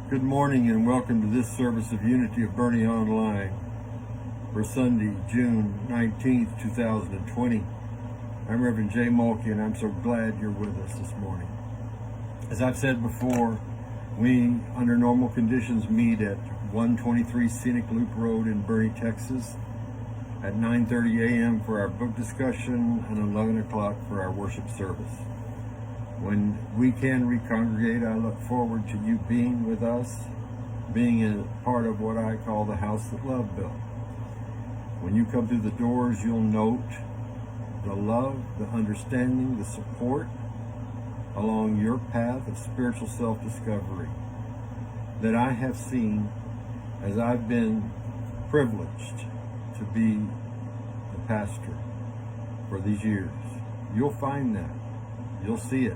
Good morning and welcome to this service of Unity of Bernie Online for Sunday, June 19th, 2020. I'm Reverend J. Mulkey and I'm so glad you're with us this morning. As I've said before, we, under normal conditions, meet at 123 Scenic Loop Road in Bernie, Texas at 9:30 a.m. for our book discussion and 11 o'clock for our worship service. When we can recongregate, I look forward to you being with us, being a part of what I call the house that love built. When you come through the doors, you'll note the love, the understanding, the support along your path of spiritual self-discovery that I have seen as I've been privileged to be the pastor for these years. You'll find that. You'll see it.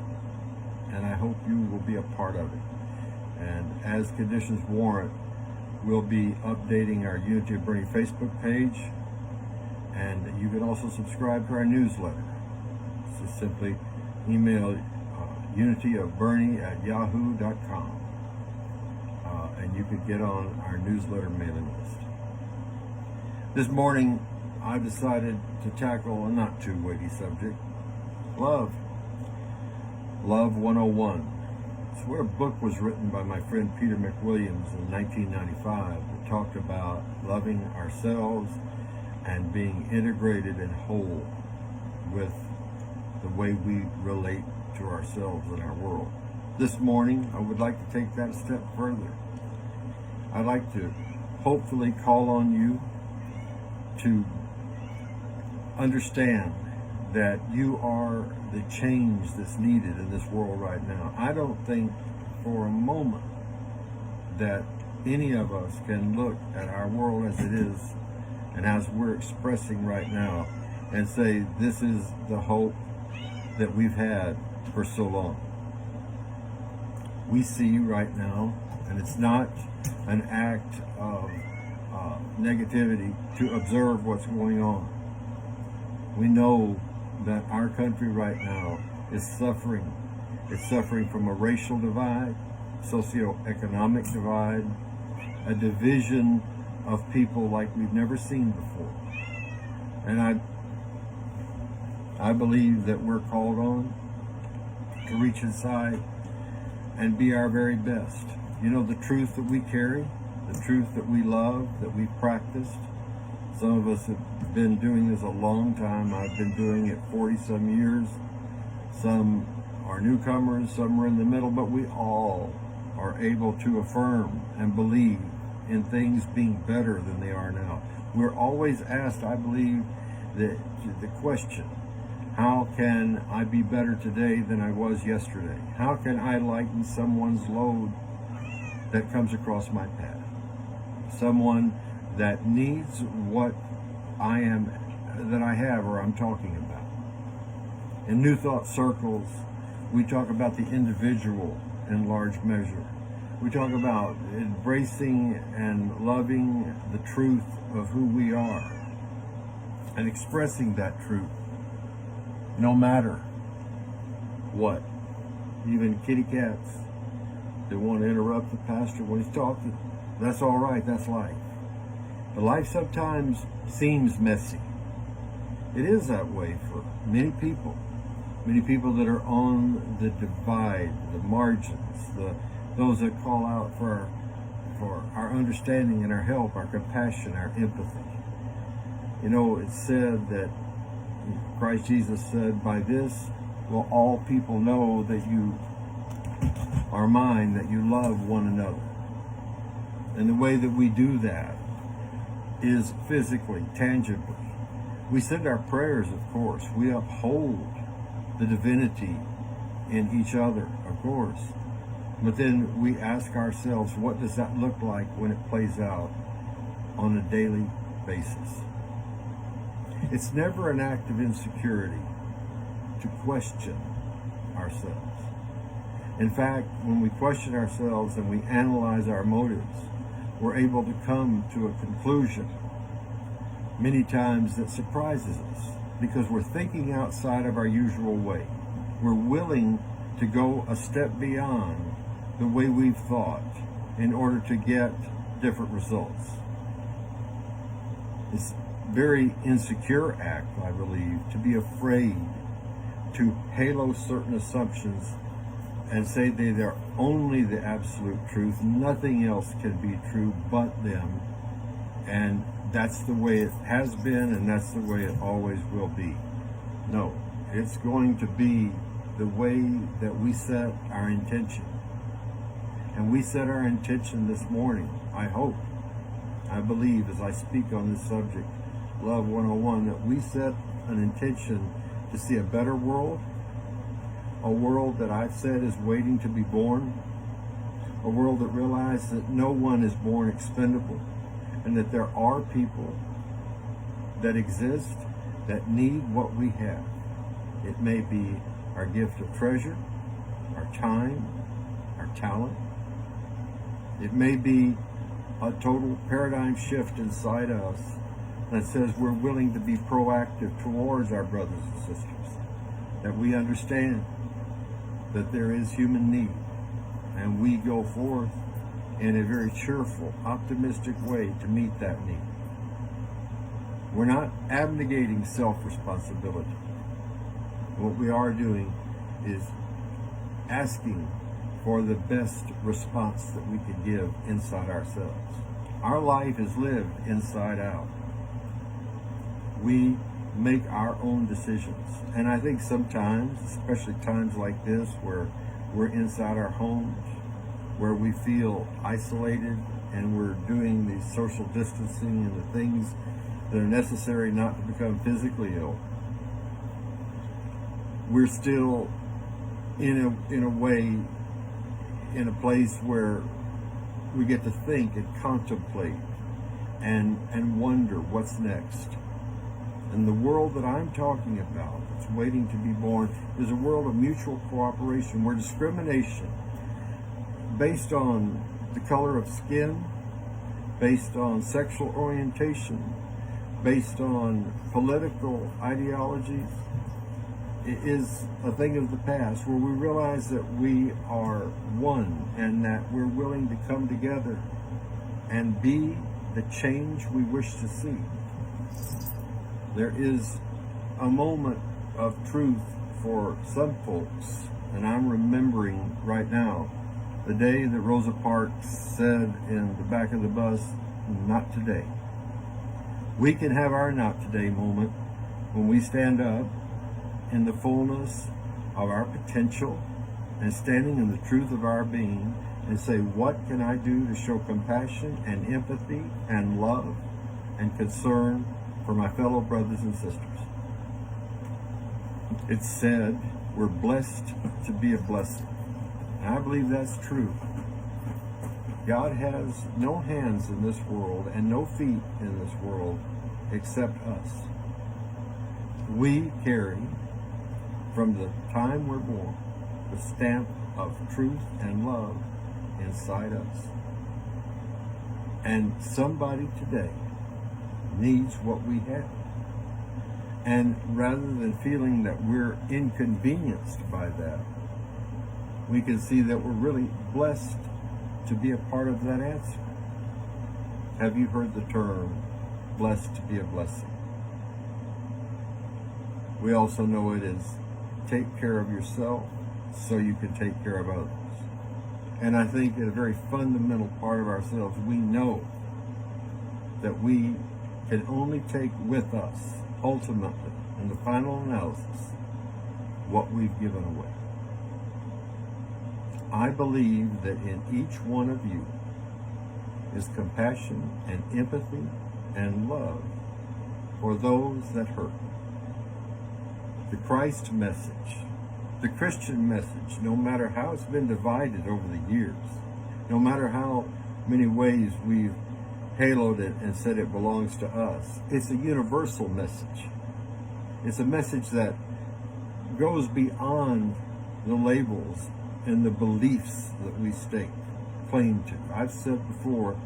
And I hope you will be a part of it. And as conditions warrant, we'll be updating our Unity of Bernie Facebook page, and you can also subscribe to our newsletter. So simply email unityofbernie@yahoo.com, and you can get on our newsletter mailing list. This morning, I decided to tackle a not too weighty subject: love. Love 101. It's where a book was written by my friend Peter McWilliams in 1995 that talked about loving ourselves and being integrated and whole with the way we relate to ourselves and our world. This morning, I would like to take that a step further. I'd like to hopefully call on you to understand that you are the change that's needed in this world right now. I don't think for a moment that any of us can look at our world as it is and as we're expressing right now and say this is the hope that we've had for so long. We see right now, and it's not an act of negativity to observe what's going on. We know that our country right now is suffering. It's suffering from a racial divide, socioeconomic divide, a division of people like we've never seen before. And I believe that we're called on to reach inside and be our very best. You know, the truth that we carry, the truth that we love, that we've practiced. Some of us have been doing this a long time. I've been doing it 40-some years. Some are newcomers, some are in the middle, but we all are able to affirm and believe in things being better than they are now. We're always asked, I believe, the question, how can I be better today than I was yesterday? How can I lighten someone's load that comes across my path? Someone that needs what I have or I'm talking about. In New Thought circles, we talk about the individual in large measure. We talk about embracing and loving the truth of who we are and expressing that truth no matter what. Even kitty cats that want to interrupt the pastor when he's talking, that's all right, that's life. But life sometimes seems messy. It is that way for many people that are on the divide, the margins, those that call out for our understanding and our help, our compassion, our empathy. You know, it's said that Christ Jesus said, by this will all people know that you are mine, that you love one another. And the way that we do that is physically, tangibly. We send our prayers, of course. We uphold the divinity in each other, of course. But then we ask ourselves, what does that look like when it plays out on a daily basis? It's never an act of insecurity to question ourselves. In fact, when we question ourselves and we analyze our motives, we're able to come to a conclusion many times that surprises us because we're thinking outside of our usual way. We're willing to go a step beyond the way we've thought in order to get different results. It's a very insecure act, I believe, to be afraid to halo certain assumptions and say they're only the absolute truth. Nothing else can be true but them. And that's the way it has been, and that's the way it always will be. No, it's going to be the way that we set our intention. And we set our intention this morning, I hope, I believe, as I speak on this subject, Love 101, that we set an intention to see a better world, a world that I've said is waiting to be born, a world that realizes that no one is born expendable, and that there are people that exist that need what we have. It may be our gift of treasure, our time, our talent. It may be a total paradigm shift inside us that says we're willing to be proactive towards our brothers and sisters, that we understand that there is human need, and we go forth in a very cheerful, optimistic way to meet that need. We're not abnegating self-responsibility. What we are doing is asking for the best response that we can give inside ourselves. Our life is lived inside out. We make our own decisions. And I think sometimes, especially times like this where we're inside our homes, where we feel isolated and we're doing the social distancing and the things that are necessary not to become physically ill, we're still in a way, in a place where we get to think and contemplate and wonder what's next. And the world that I'm talking about, that's waiting to be born, is a world of mutual cooperation where discrimination based on the color of skin, based on sexual orientation, based on political ideologies, is a thing of the past, where we realize that we are one and that we're willing to come together and be the change we wish to see. There is a moment of truth for some folks, and I'm remembering right now the day that Rosa Parks said in the back of the bus, "Not today." We can have our not today moment when we stand up in the fullness of our potential and standing in the truth of our being and say, what can I do to show compassion and empathy and love and concern for my fellow brothers and sisters? It's said we're blessed to be a blessing. And I believe that's true. God has no hands in this world and no feet in this world except us. We carry, from the time we're born, the stamp of truth and love inside us. And somebody today needs what we have. And rather than feeling that we're inconvenienced by that, we can see that we're really blessed to be a part of that answer. Have you heard the term, blessed to be a blessing? We also know it is take care of yourself so you can take care of others. And I think at a very fundamental part of ourselves, we know that we can only take with us, ultimately, in the final analysis, what we've given away. I believe that in each one of you is compassion and empathy and love for those that hurt. The Christ message, the Christian message, no matter how it's been divided over the years, no matter how many ways we've haloed it and said it belongs to us, it's a universal message. It's a message that goes beyond the labels and the beliefs that we stake claim to. I've said before,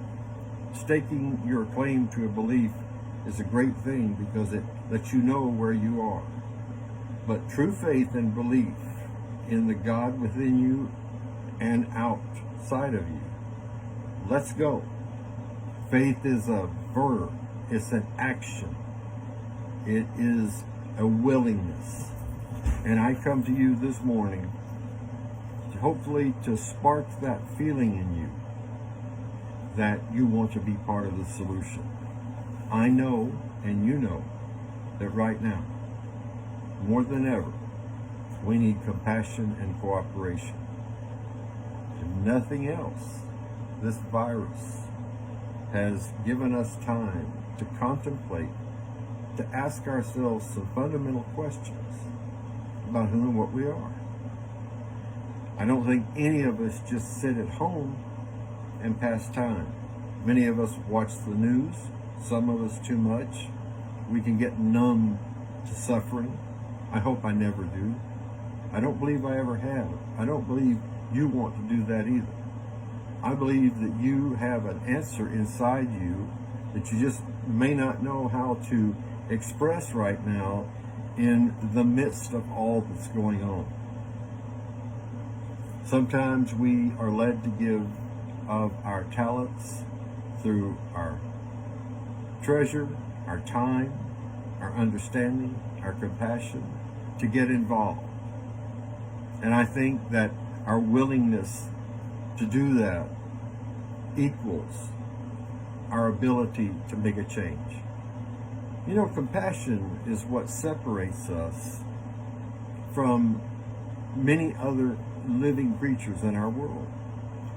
staking your claim to a belief is a great thing because it lets you know where you are. But true faith and belief in the God within you and outside of you Let's go. Faith is a verb. It's an action. It is a willingness. And I come to you this morning, hopefully to spark that feeling in you that you want to be part of the solution. I know, and you know, that right now, more than ever, we need compassion and cooperation. If nothing else, this virus has given us time to contemplate, to ask ourselves some fundamental questions about who and what we are. I don't think any of us just sit at home and pass time. Many of us watch the news, some of us too much. We can get numb to suffering. I hope I never do. I don't believe I ever have. I don't believe you want to do that either. I believe that you have an answer inside you that you just may not know how to express right now in the midst of all that's going on. Sometimes we are led to give of our talents through our treasure, our time, our understanding, our compassion, to get involved. And I think that our willingness to do that equals our ability to make a change. You know, compassion is what separates us from many other living creatures in our world.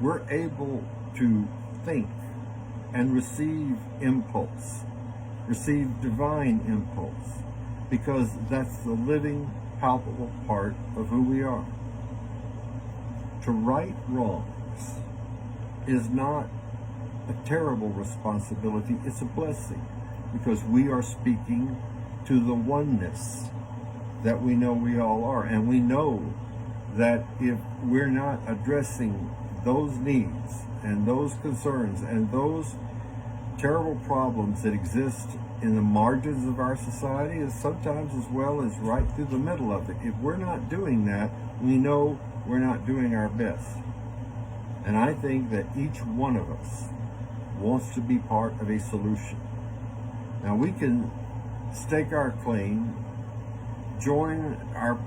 We're able to think and receive impulse, receive divine impulse, because that's the living, palpable part of who we are. To right wrongs is not a terrible responsibility, it's a blessing, because we are speaking to the oneness that we know we all are. And we know that if we're not addressing those needs and those concerns and those terrible problems that exist in the margins of our society, as sometimes as well as right through the middle of it, if we're not doing that, we know we're not doing our best. And I think that each one of us wants to be part of a solution. Now we can stake our claim, join our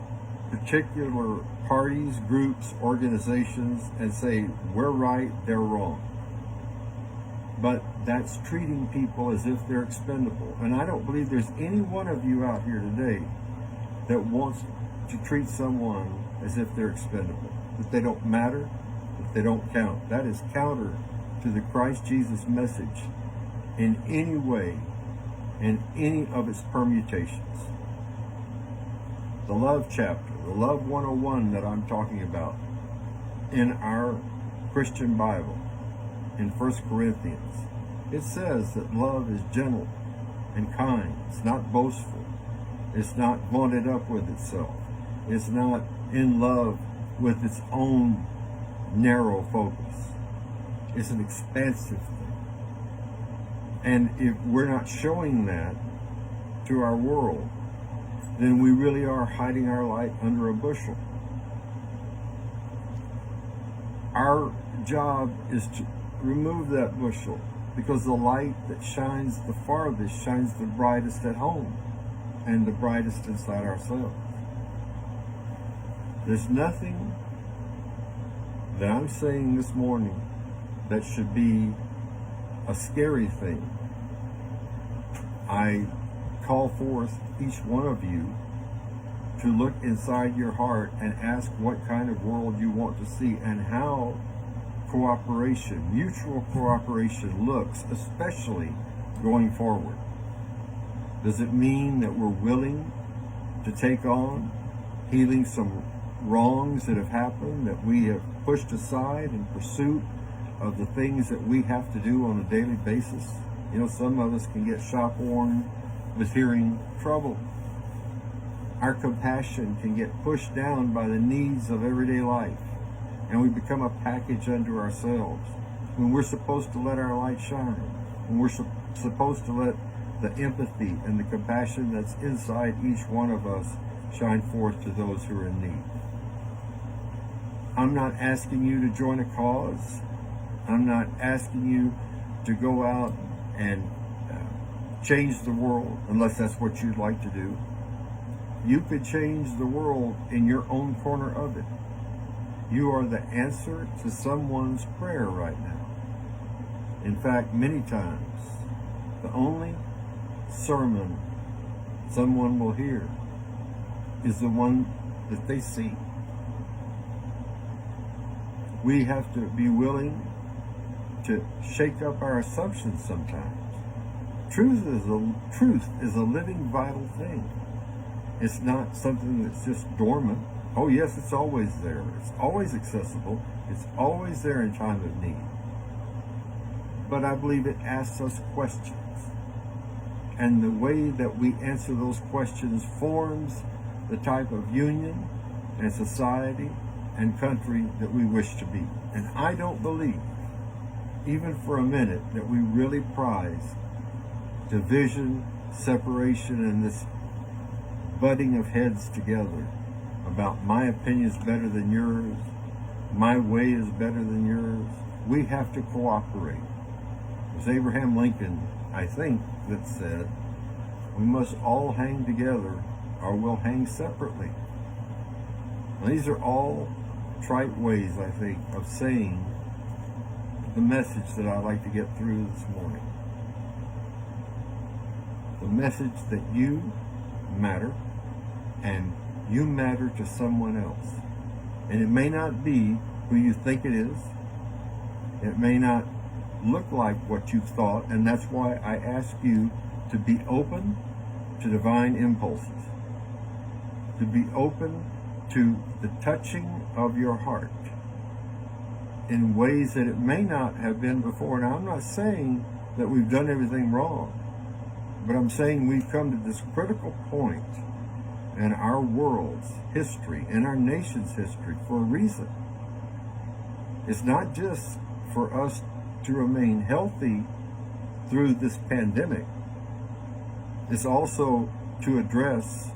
particular parties, groups, organizations, and say, we're right, they're wrong. But that's treating people as if they're expendable. And I don't believe there's any one of you out here today that wants to treat someone as if they're expendable, that they don't matter, that they don't count. That is counter to the Christ Jesus message in any way, in any of its permutations. The love chapter, the love 101 that I'm talking about in our Christian Bible, in 1 Corinthians, it says that love is gentle and kind. It's not boastful. It's not vaunted up with itself. It's not in love with its own narrow focus. It's an expansive thing. And if we're not showing that to our world, then we really are hiding our light under a bushel. Our job is to remove that bushel, because the light that shines the farthest shines the brightest at home and the brightest inside ourselves. There's nothing that I'm saying this morning that should be a scary thing. I call forth each one of you to look inside your heart and ask what kind of world you want to see and how cooperation, mutual cooperation looks, especially going forward. Does it mean that we're willing to take on healing some wrongs that have happened, that we have pushed aside in pursuit of the things that we have to do on a daily basis? You know, some of us can get shop-worn with hearing trouble. Our compassion can get pushed down by the needs of everyday life, and we become a package unto ourselves when we're supposed to let our light shine, when we're supposed to let the empathy and the compassion that's inside each one of us shine forth to those who are in need. I'm not asking you to join a cause. I'm not asking you to go out and change the world unless that's what you'd like to do. You could change the world in your own corner of it. You are the answer to someone's prayer right now. In fact, many times, the only sermon someone will hear is the one that they see. We have to be willing to shake up our assumptions sometimes. Truth is a living, vital thing. It's not something that's just dormant. Oh yes, it's always there. It's always accessible. It's always there in time of need. But I believe it asks us questions. And the way that we answer those questions forms the type of union and society and country that we wish to be. And I don't believe, even for a minute, that we really prize division, separation, and this butting of heads together about my opinion is better than yours, my way is better than yours. We have to cooperate. It was Abraham Lincoln, I think, that said, we must all hang together or we'll hang separately. Now, these are all trite ways, I think, of saying the message that I'd like to get through this morning. The message that you matter and you matter to someone else. And it may not be who you think it is. It may not look like what you thought, and that's why I ask you to be open to divine impulses, to be open to the touching of your heart in ways that it may not have been before. Now, I'm not saying that we've done everything wrong, but I'm saying we've come to this critical point in our world's history, in our nation's history, for a reason. It's not just for us to remain healthy through this pandemic. It's also to address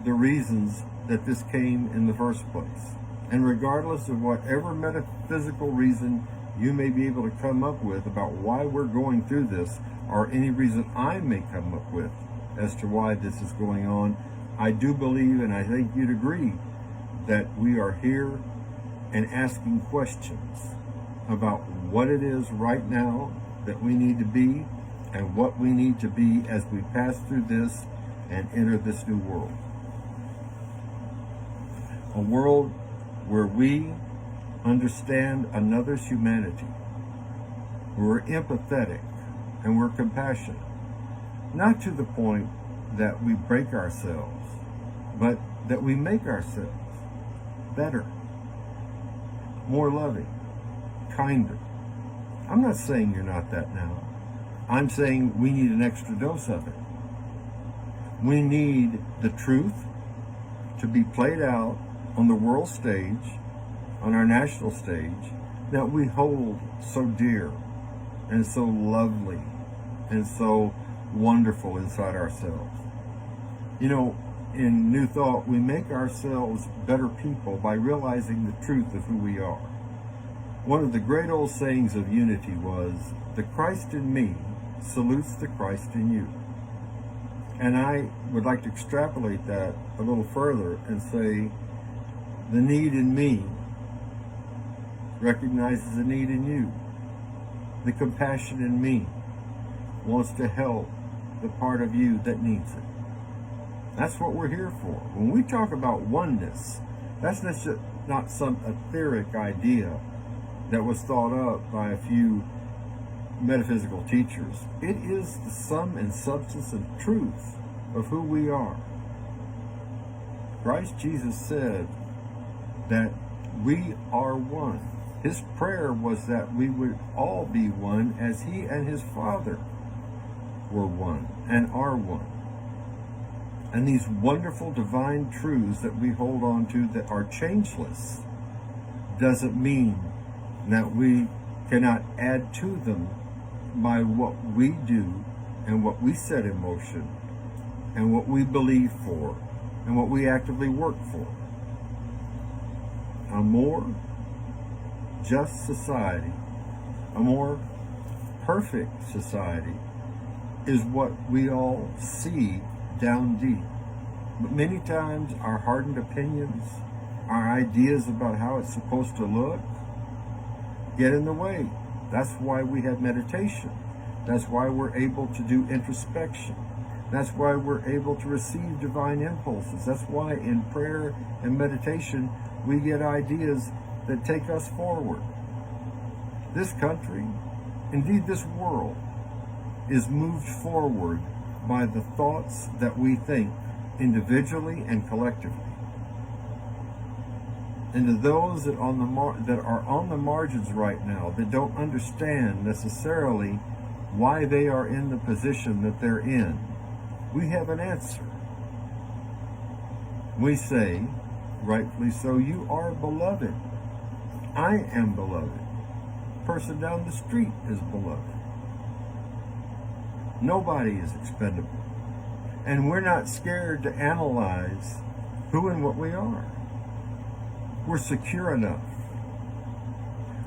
the reasons that this came in the first place. And regardless of whatever metaphysical reason you may be able to come up with about why we're going through this, or any reason I may come up with as to why this is going on, I do believe, and I think you'd agree, that we are here and asking questions about what it is right now that we need to be and what we need to be as we pass through this and enter this new world. A world where we understand another's humanity, we're empathetic, and we're compassionate. Not to the point that we break ourselves, but that we make ourselves better, more loving, kinder. I'm not saying you're not that now. I'm saying we need an extra dose of it. We need the truth to be played out on the world stage, on our national stage, that we hold so dear and so lovely and so wonderful inside ourselves. You know, in New Thought, we make ourselves better people by realizing the truth of who we are. One of the great old sayings of unity was, "The Christ in me salutes the Christ in you." And I would like to extrapolate that a little further and say, the need in me recognizes the need in you. The compassion in me wants to help the part of you that needs it. That's what we're here for. When we talk about oneness, that's not some etheric idea that was thought up by a few metaphysical teachers. It is the sum and substance and truth of who we are. Christ Jesus said that we are one. His prayer was that we would all be one as he and his Father were one and are one. And these wonderful divine truths that we hold on to that are changeless doesn't mean that we cannot add to them by what we do and what we set in motion and what we believe for and what we actively work for. A more just society a more perfect society is what we all see down deep. But many times our hardened opinions, our ideas about how it's supposed to look, get in the way. That's why we have meditation. That's why we're able to do introspection. That's why we're able to receive divine impulses. That's why in prayer and meditation we get ideas that take us forward. This country, indeed this world, is moved forward by the thoughts that we think individually and collectively. And to those that are on the margins right now, that don't understand necessarily why they are in the position that they're in, we have an answer. We say, rightfully so, you are beloved. I am beloved. Person down the street is beloved. Nobody is expendable. And we're not scared to analyze who and what we are. We're secure enough.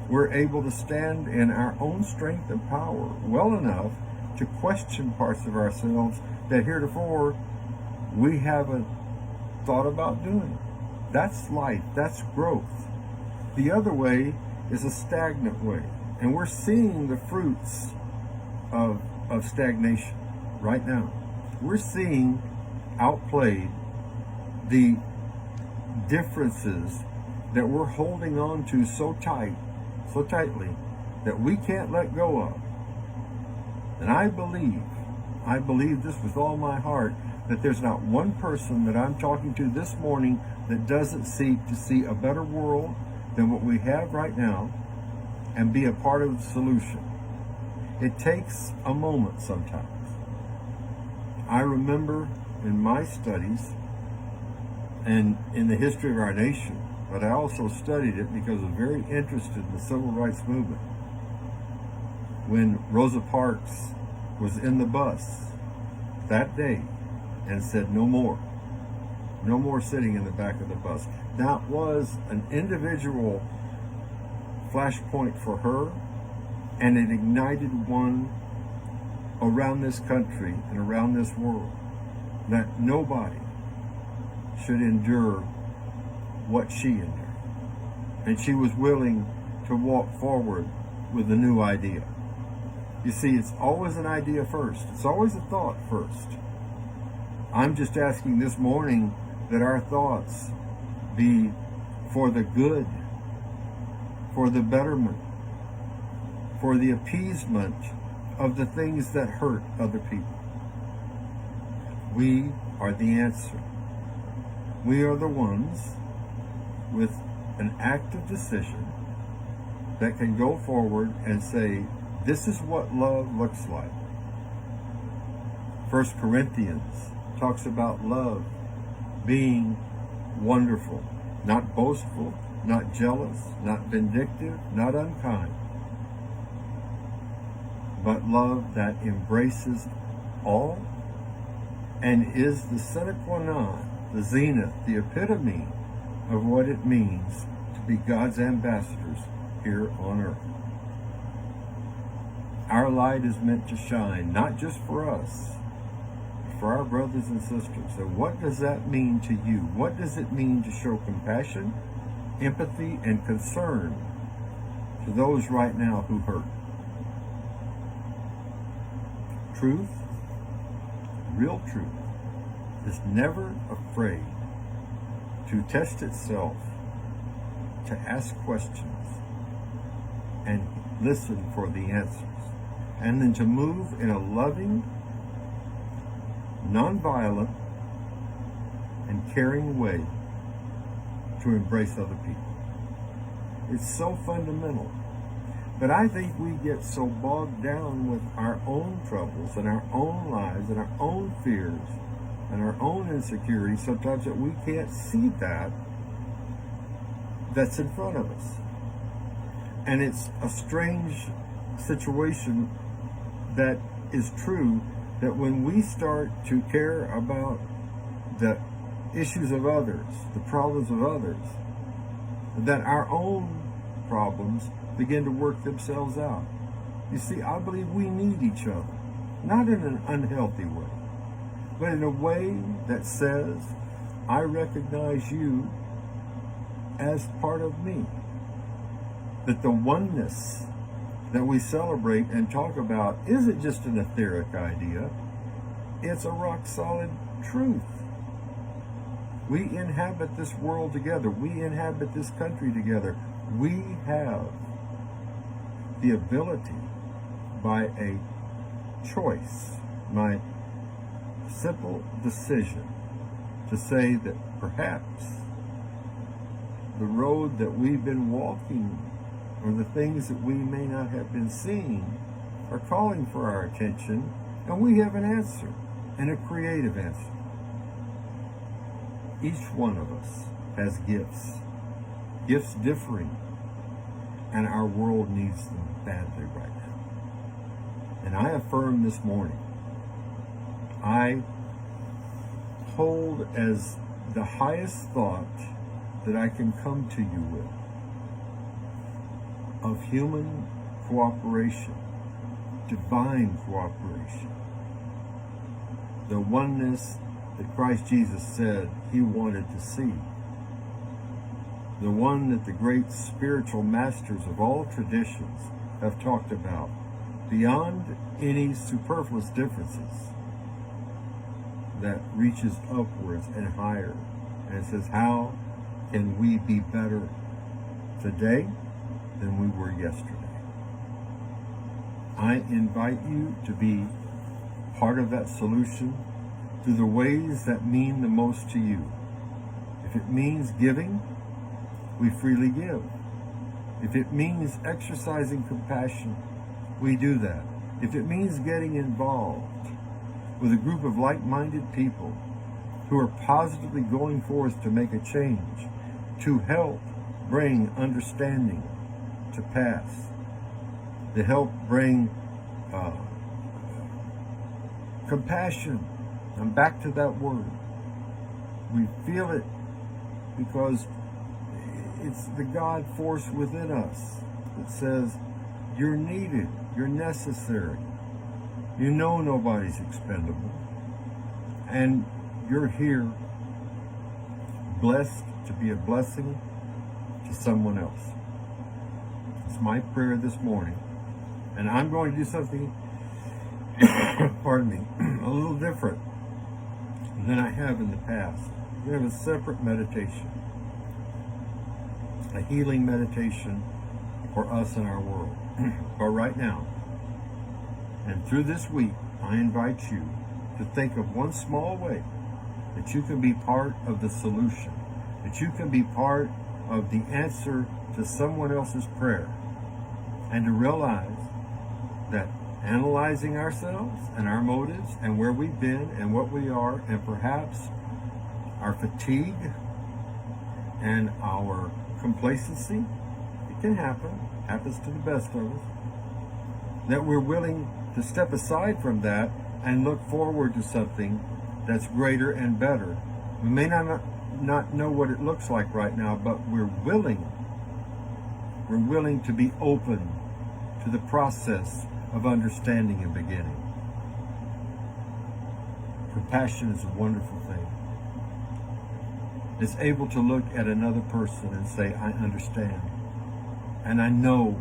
We're able to stand in our own strength and power well enough to question parts of ourselves that heretofore we haven't thought about doing. That's life. That's growth. The other way is a stagnant way. And we're seeing the fruits of stagnation right now. We're seeing outplayed the differences that we're holding on to so tightly, that we can't let go of. And I believe this with all my heart, that there's not one person that I'm talking to this morning that doesn't seek to see a better world than what we have right now and be a part of the solution. It takes a moment sometimes. I remember in my studies and in the history of our nation, but I also studied it because I was very interested in the civil rights movement. When Rosa Parks was in the bus that day and said, no more sitting in the back of the bus. That was an individual flashpoint for her, and it ignited one around this country and around this world, that nobody should endure what she endured. And she was willing to walk forward with a new idea. You see, it's always an idea first. It's always a thought first. I'm just asking this morning that our thoughts be for the good, for the betterment, for the appeasement of the things that hurt other people. We are the answer. We are the ones with an active decision that can go forward and say, this is what love looks like. 1 Corinthians talks about love being wonderful, not boastful, not jealous, not vindictive, not unkind, but love that embraces all and is the sine qua non, the zenith, the epitome of what it means to be God's ambassadors here on earth. Our light is meant to shine, not just for us, but for our brothers and sisters. So what does that mean to you? What does it mean to show compassion, empathy, and concern to those right now who hurt? Truth, real truth, is never afraid to test itself, to ask questions, and listen for the answers, and then to move in a loving, nonviolent, and caring way to embrace other people. It's so fundamental. But I think we get so bogged down with our own troubles and our own lives and our own fears and our own insecurities sometimes that we can't see that's in front of us. And it's a strange situation that is true, that when we start to care about the issues of others, the problems of others, that our own problems begin to work themselves out. You see, I believe we need each other, not in an unhealthy way, but in a way that says, I recognize you as part of me. That the oneness that we celebrate and talk about isn't just an etheric idea, it's a rock solid truth. We inhabit this world together. We inhabit this country together. We have the ability, by a choice, my simple decision, to say that perhaps the road that we've been walking, or the things that we may not have been seeing, are calling for our attention, and we have an answer, and a creative answer. Each one of us has gifts differing, and our world needs them badly right now. And I affirm this morning, I hold as the highest thought that I can come to you with of human cooperation, divine cooperation, the oneness that Christ Jesus said he wanted to see, the one that the great spiritual masters of all traditions have talked about, beyond any superfluous differences, that reaches upwards and higher and says, how can we be better today than we were yesterday? I invite you to be part of that solution through the ways that mean the most to you. If it means giving, we freely give. If it means exercising compassion, we do that. If it means getting involved with a group of like-minded people who are positively going forth to make a change, to help bring understanding to pass, to help bring compassion. I'm back to that word. We feel it because it's the God force within us that says, you're needed, you're necessary. You know nobody's expendable. And you're here blessed to be a blessing to someone else. It's my prayer this morning. And I'm going to do something, pardon me, a little different than I have in the past. We have a separate meditation, a healing meditation for us in our world. But right now, and through this week, I invite you to think of one small way that you can be part of the solution, that you can be part of the answer to someone else's prayer, and to realize that analyzing ourselves and our motives and where we've been and what we are, and perhaps our fatigue and our complacency, it can happen, happens to the best of us, that we're willing to step aside from that and look forward to something that's greater and better. We may not know what it looks like right now, but we're willing to be open to the process of understanding and beginning. Compassion is a wonderful thing. It's able to look at another person and say, I understand. And I know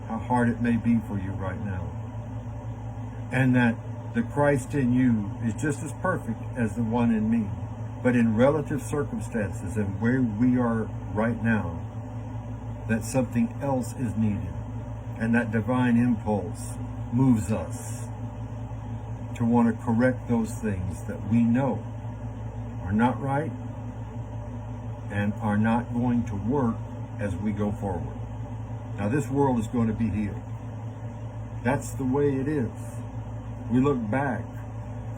how hard it may be for you right now. And that the Christ in you is just as perfect as the one in me. But in relative circumstances and where we are right now, that something else is needed. And that divine impulse moves us to want to correct those things that we know are not right and are not going to work as we go forward. Now, this world is going to be healed. That's the way it is. We look back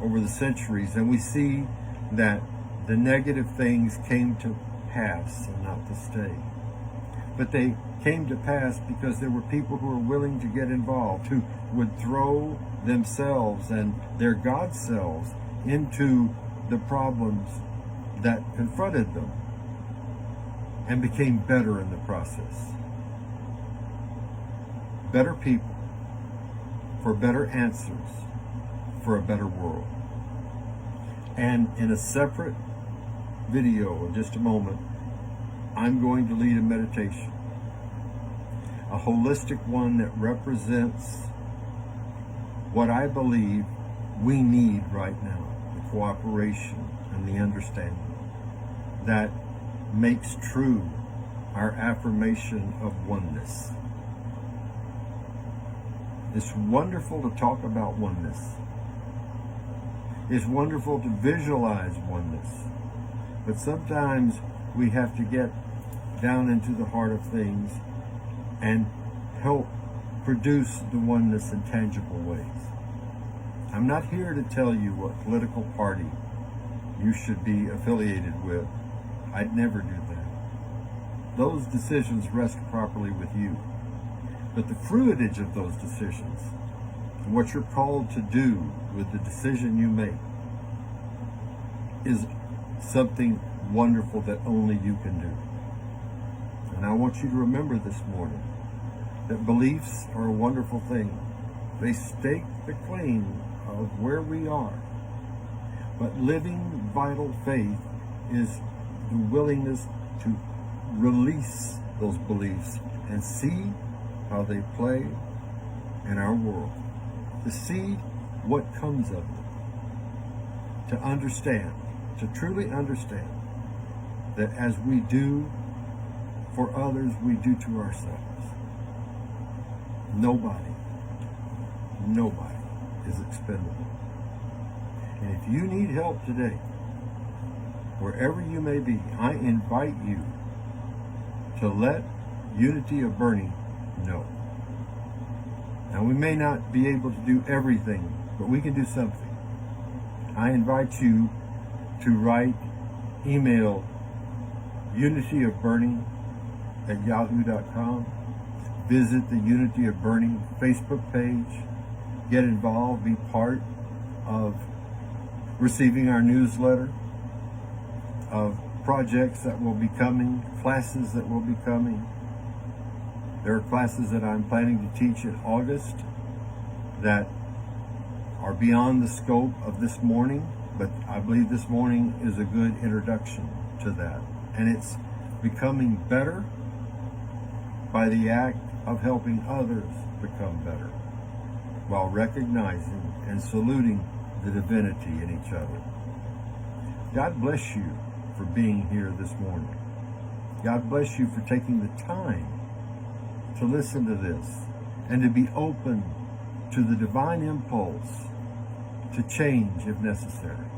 over the centuries and we see that the negative things came to pass and not to stay. But they came to pass because there were people who were willing to get involved, who would throw themselves and their God selves into the problems that confronted them and became better in the process. Better people, for better answers, for a better world. And in a separate video in just a moment, I'm going to lead a meditation, a holistic one that represents what I believe we need right now, the cooperation and the understanding that makes true our affirmation of oneness. It's wonderful to talk about oneness. It's wonderful to visualize oneness. But sometimes we have to get down into the heart of things and help produce the oneness in tangible ways. I'm not here to tell you what political party you should be affiliated with. I'd never do that. Those decisions rest properly with you. But the fruitage of those decisions, and what you're called to do with the decision you make, is something wonderful that only you can do. And I want you to remember this morning that beliefs are a wonderful thing. They stake the claim of where we are. But living vital faith is the willingness to release those beliefs and see how they play in our world, to see what comes of it, to understand, to truly understand that as we do for others, we do to ourselves. Nobody is expendable. And if you need help today, wherever you may be, I invite you to let Unity of Bernie know. Now, we may not be able to do everything, but we can do something. I invite you to email unityofbernie@yahoo.com. Visit the Unity of Bernie Facebook page. Get involved, be part of receiving our newsletter, of projects that will be coming, classes that will be coming. There are classes that I'm planning to teach in August that are beyond the scope of this morning, but I believe this morning is a good introduction to that. And it's becoming better by the act of helping others become better, while recognizing and saluting the divinity in each other. God bless you for being here this morning. God bless you for taking the time to listen to this and to be open to the divine impulse to change if necessary,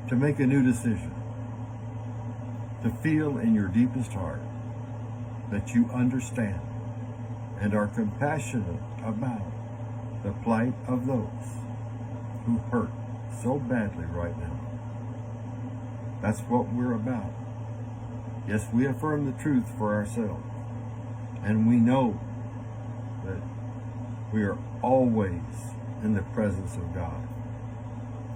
to make a new decision, to feel in your deepest heart that you understand and are compassionate about the plight of those who hurt so badly right now. That's what we're about. Yes, we affirm the truth for ourselves, and we know that we are always in the presence of God,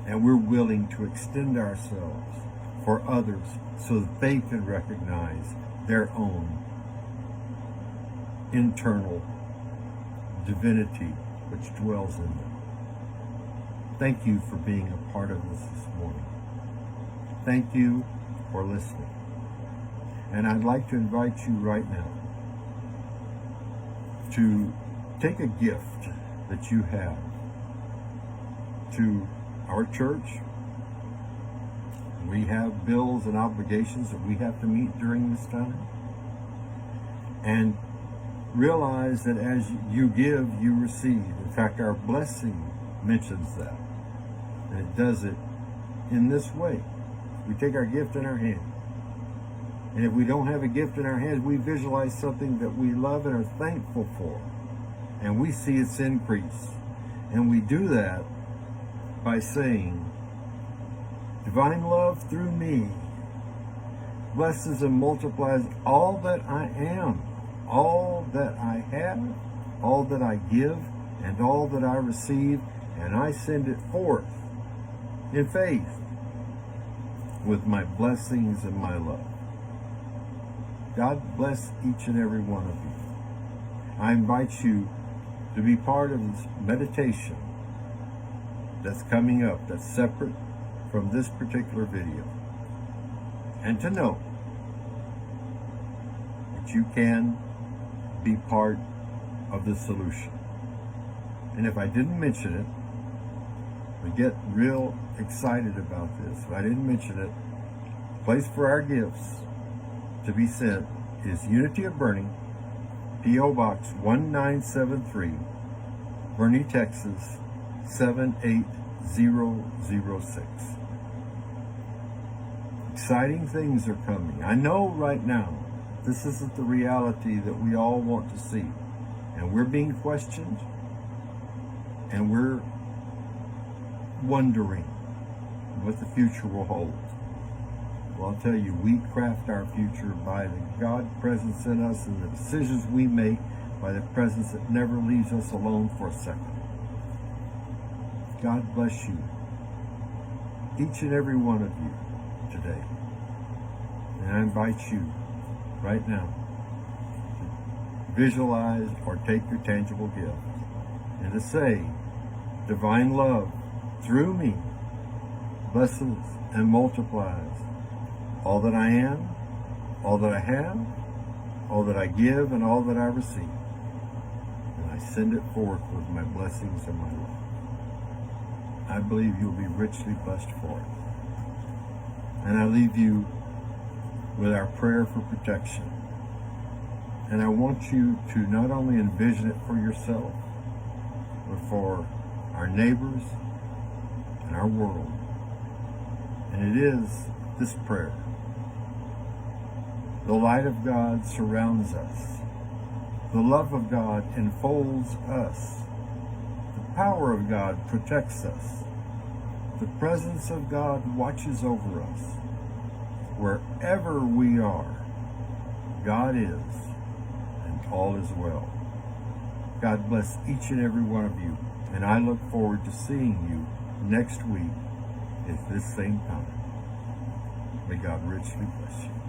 and we're willing to extend ourselves for others so that they can recognize their own internal divinity which dwells in them. Thank you for being a part of this morning. Thank you for listening. And I'd like to invite you right now to take a gift that you have to our church. We have bills and obligations that we have to meet during this time. And realize that as you give, you receive. In fact, our blessing mentions that. And it does it in this way. We take our gift in our hand. And if we don't have a gift in our hand, we visualize something that we love and are thankful for. And we see its increase. And we do that by saying, divine love through me blesses and multiplies all that I am, all that I have, all that I give, and all that I receive, and I send it forth in faith with my blessings and my love. God bless each and every one of you. I invite you to be part of this meditation that's coming up, that's separate from this particular video, and to know that you can be part of the solution. And if I didn't mention it, we get real excited about this. If I didn't mention it, the place for our gifts to be sent is Unity of Bernie, P.O. Box 1973, Bernie, Texas 78006. Exciting things are coming. I know right now this isn't the reality that we all want to see. And we're being questioned, and we're wondering what the future will hold. Well, I'll tell you, we craft our future by the God presence in us and the decisions we make, by the presence that never leaves us alone for a second. God bless you, each and every one of you today. And I invite you right now to visualize or take your tangible gift and to say, divine love through me blesses and multiplies all that I am, all that I have, all that I give, and all that I receive. And I send it forth with my blessings and my love. I believe you'll be richly blessed for it. And I leave you with our prayer for protection. And I want you to not only envision it for yourself, but for our neighbors and our world. And it is this prayer. The light of God surrounds us. The love of God enfolds us. The power of God protects us. The presence of God watches over us. Wherever we are, God is, and all is well. God bless each and every one of you, and I look forward to seeing you next week at this same time. May God richly bless you.